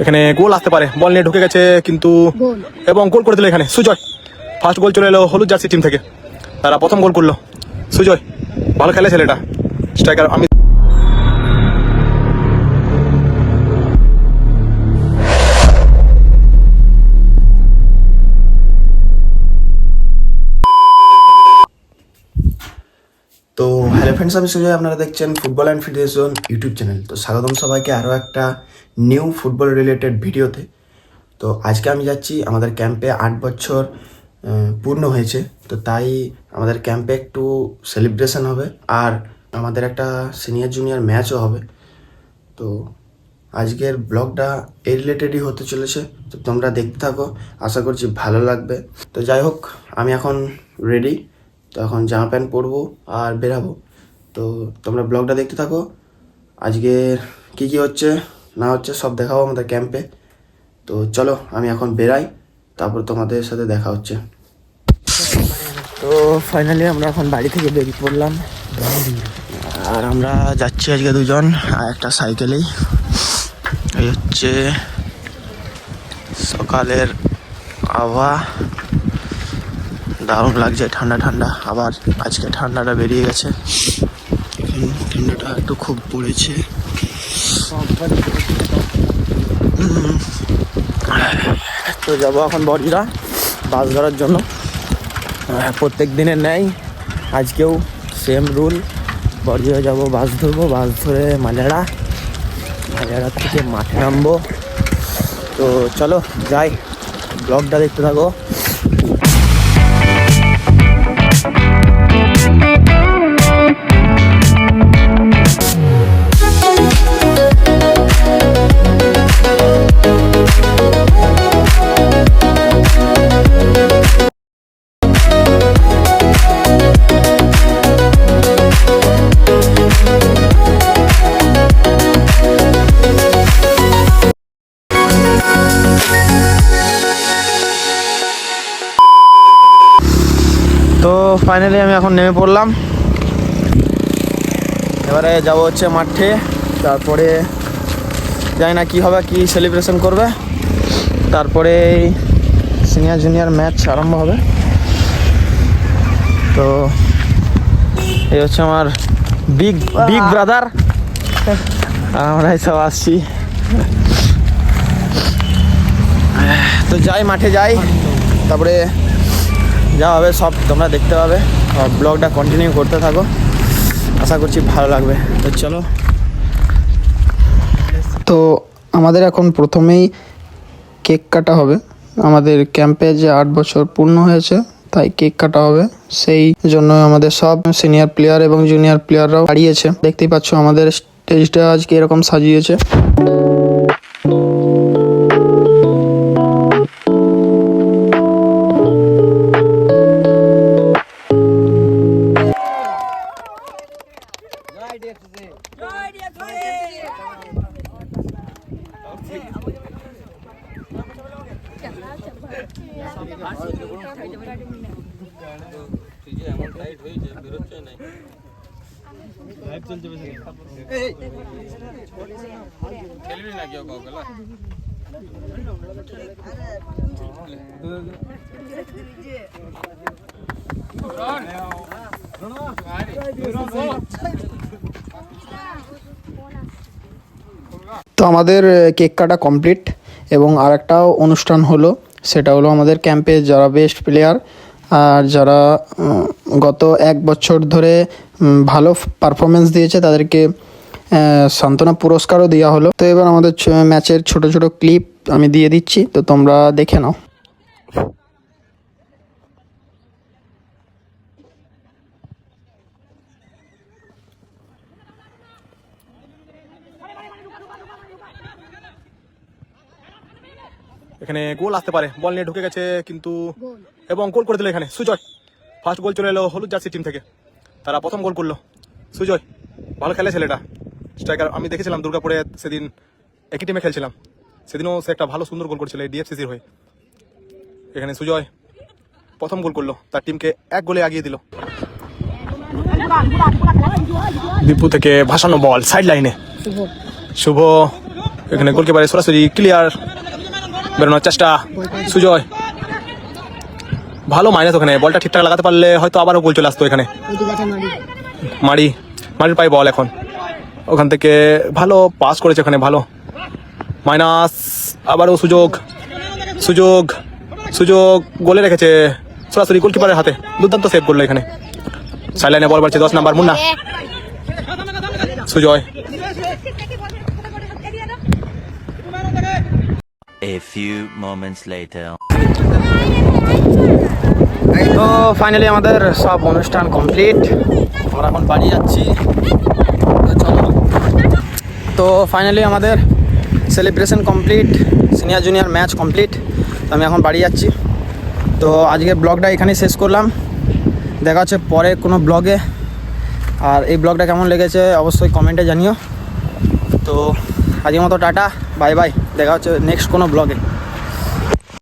এখানে গোল আসতে পারে, বল নিয়ে ঢুকে গেছে কিন্তু, এবং গোল করে দিল এখানে সুজয়। ফার্স্ট গোল চলে এলো হলুদ জার্সি টিম থেকে, তারা প্রথম গোল করলো। সুজয় ভালো খেলে ছেলেটা, স্ট্রাইকার। আমি তো হ্যালো ফ্রেন্ডস, আমি সুজয়, আপনারা দেখছেন football and fitness zone YouTube channel. তো স্বাগতম সবাইকে আরও একটা নিউ ফুটবল রিলেটেড ভিডিওতে। তো আজকে আমি যাচ্ছি, আমাদের ক্যাম্পে 8 বছর পূর্ণ হয়েছে, তো তাই আমাদের ক্যাম্পে একটু সেলিব্রেশন হবে, আর আমাদের একটা সিনিয়র জুনিয়র ম্যাচও হবে। তো আজকের ব্লগটা এই রিলেটেডই হতে চলেছে, তো তোমরা দেখতে থাকো, আশা করছি ভালো লাগবে। তো যাই হোক, আমি এখন রেডি, তো এখন জামা প্যান্ট পরবো আর বেরাবো। তো তোমরা ব্লগটা দেখতে থাকো, আজকে কী কী হচ্ছে না হচ্ছে সব দেখাবো আমাদের ক্যাম্পে। তো চলো আমি এখন বেরাই, তারপর তোমাদের সাথে দেখা হচ্ছে। তো ফাইনালি আমরা এখন বাড়ি থেকে বেরিয়ে পড়লাম, আর আমরা যাচ্ছি আজকে দুজন, আর একটা সাইকেলেই। এই হচ্ছে সকালের আবহাওয়া, দারুণ লাগছে, ঠান্ডা ঠান্ডা। আবার আজকে ঠান্ডাটা বেরিয়ে গেছে, এখন ঠান্ডাটা একটু খুব পড়েছে। তো যাবো এখন বড়িরা বাস ধরার জন্য, প্রত্যেক দিনের ন্যায় আজকেও সেম রুল, বড়িরা যাবো, বাস ধরবো, বাস ধরে মাঝাড়া থেকে মাঠে নামবো। তো চলো যাই, ব্লগটা দেখতে থাকো। তো ফাইনালি আমি এখন নেমে পড়লাম, এবারে যাবো হচ্ছে মাঠে, তারপরে জানি না কি হবে, কি সেলিব্রেশন করবে, তারপরে সিনিয়র জুনিয়র ম্যাচ আরম্ভ হবে। তো এই হচ্ছে আমার বিগ ব্রাদার, আমরাই সব আসছি। তো যাই, মাঠে যাই, তারপরে যা হবে সব তোমরা দেখতে পাবে, আর ব্লগটা কন্টিনিউ করতে থাকো, আশা করছি ভালো লাগবে। তো চলো। তো আমাদের এখন প্রথমেই কেক কাটা হবে, আমাদের ক্যাম্পে যে 8 বছর পূর্ণ হয়েছে তাই কেক কাটা হবে। সেই জন্য আমাদের সব সিনিয়র প্লেয়ার এবং জুনিয়র প্লেয়াররাও দাঁড়িয়েছে, দেখতেই পাচ্ছ আমাদের স্টেজটা আজকে এরকম সাজিয়েছে। তো আমাদের কেক কাটা কমপ্লিট, এবং আর একটা অনুষ্ঠান হলো, সেটা হলো আমাদের ক্যাম্পে যারা বেস্ট প্লেয়ার আর যারা গত 1 বছর ধরে ভালো পারফরমেন্স দিয়েছে তাদেরকে সান্ত্বনা পুরস্কারও দেওয়া হলো। তো এবার আমাদের ম্যাচের ছোট ছোট ক্লিপ আমি দিয়ে দিচ্ছি, তো তোমরা দেখে নাও। এখানে গোল আসতে পারে, বল নিয়ে ঢুকে গেছে কিন্তু, এবং গোল করে দিল এখানে সুজয়। ফার্স্ট গোল চলে এলো হলুদ জার্সি টিম থেকে, তারা প্রথম গোল করলো। সুজয় ভালো খেলে ছেলেটা, স্ট্রাইকার। আমি দেখেছিলাম দুর্গাপুরে, সেদিন একই টিমে খেলছিলাম, সেদিনও সে একটা ভালো সুন্দর গোল করছিল এই ডিএফসিসির হয়ে। এখানে সুজয় প্রথম গোল করলো, তার টিমকে 1 গোলে এগিয়ে দিল। দীপু থেকে ভাসানো বল সাইড লাইনে, শুভ এখানে গোলকিপারে সরাসরি ক্লিয়ার, বেরোনোর চেষ্টা, সুজয় ভালো মাইনাস, ওখানে বলটা ঠিকঠাক লাগাতে পারলে হয়তো আবারও গোল চলে আসতো এখানে। মারির পায়ে বল এখন, ওখান থেকে ভালো পাস করেছে ওখানে, ভালো মাইনাস, আবারও সুযোগ, গোলে রেখেছে সরাসরি গোলকিপারের হাতে, দুর্দান্ত সেভ করলো এখানে। সাইডলাইনে বল বাড়ছে 10 number Munna, Sujoy A few moments later. এই তো ফাইনালি আমাদের সব অনুষ্ঠান কমপ্লিট, আমরা এখন বাড়ি যাচ্ছি। তো চলো, তো ফাইনালি আমাদের celebration complete, senior junior match complete. তো আমি এখন বাড়ি যাচ্ছি। তো আজকের ব্লগটা এখানেই শেষ করলাম, দেখা হচ্ছে পরে কোনো ব্লগে। আর এই ব্লগটা কেমন লেগেছে অবশ্যই কমেন্টে জানিও। তো আজকের মতো টাটা, বাই বাই, দেখা হচ্ছে নেক্সট কোনো ব্লগে।